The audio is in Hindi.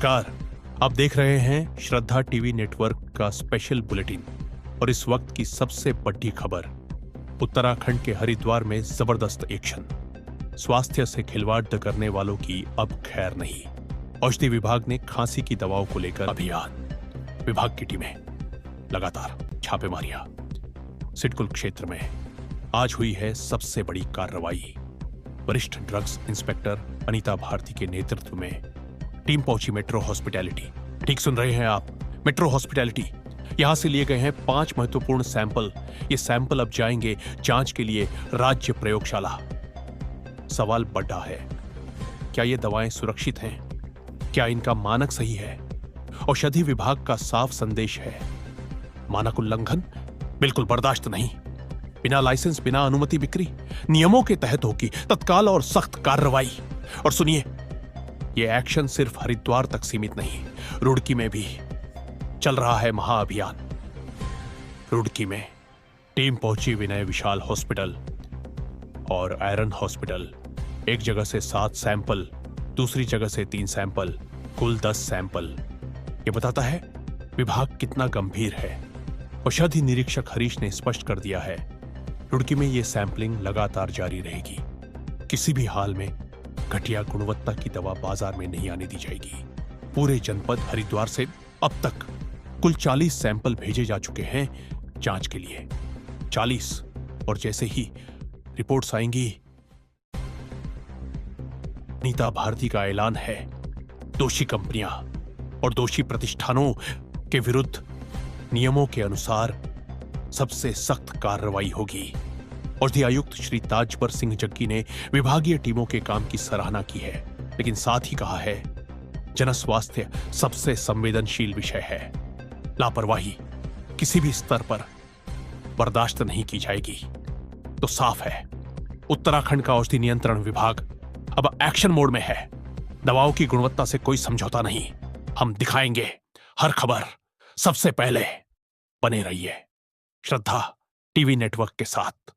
नमस्कार। आप देख रहे हैं श्रद्धा टीवी नेटवर्क का स्पेशल बुलेटिन और इस वक्त की सबसे बड़ी खबर। उत्तराखंड के हरिद्वार में जबरदस्त एक्शन। स्वास्थ्य से खिलवाड़ करने वालों की अब खैर नहीं। औषधि विभाग ने खांसी की दवाओं को लेकर अभियान। विभाग की टीमें लगातार छापेमारियां। सिडकुल क्षेत्र में आज हुई है सबसे बड़ी कार्रवाई। वरिष्ठ ड्रग्स इंस्पेक्टर अनीता भारती के नेतृत्व में टीम पहुंची मेट्रो हॉस्पिटैलिटी। ठीक सुन रहे हैं आप, मेट्रो हॉस्पिटैलिटी। यहां से लिए गए हैं 5 महत्वपूर्ण सैंपल। ये सैंपल अब जाएंगे जांच के लिए राज्य प्रयोगशाला। सवाल बड़ा है, क्या ये दवाएं सुरक्षित हैं? क्या इनका मानक सही है? औषधि विभाग का साफ संदेश है, मानक उल्लंघन बिल्कुल बर्दाश्त नहीं। बिना लाइसेंस, बिना अनुमति बिक्री, नियमों के तहत होगी तत्काल और सख्त कार्रवाई। और सुनिए, ये एक्शन सिर्फ हरिद्वार तक सीमित नहीं, रुड़की में भी चल रहा है महाअभियान। रुड़की में टीम पहुंची विनय विशाल हॉस्पिटल और आयरन हॉस्पिटल। एक जगह से 7 सैंपल, दूसरी जगह से 3 सैंपल, कुल 10 सैंपल। ये बताता है विभाग कितना गंभीर है। औषधि निरीक्षक हरीश ने स्पष्ट कर दिया है, रुड़की में ये सैंपलिंग लगातार जारी रहेगी। किसी भी हाल में घटिया गुणवत्ता की दवा बाजार में नहीं आने दी जाएगी। पूरे जनपद हरिद्वार से अब तक कुल 40 सैंपल भेजे जा चुके हैं जांच के लिए। 40। और जैसे ही रिपोर्ट्स आएंगी, अनीता भारती का ऐलान है, दोषी कंपनियां और दोषी प्रतिष्ठानों के विरुद्ध नियमों के अनुसार सबसे सख्त कार्रवाई होगी। औषधि आयुक्त श्री ताजपर सिंह जग्गी ने विभागीय टीमों के काम की सराहना की है, लेकिन साथ ही कहा है, जन स्वास्थ्य सबसे संवेदनशील विषय है। लापरवाही किसी भी स्तर पर बर्दाश्त नहीं की जाएगी। तो साफ है, उत्तराखंड का औषधि नियंत्रण विभाग अब एक्शन मोड में है। दवाओं की गुणवत्ता से कोई समझौता नहीं। हम दिखाएंगे हर खबर सबसे पहले। बने रहिए श्रद्धा टीवी नेटवर्क के साथ।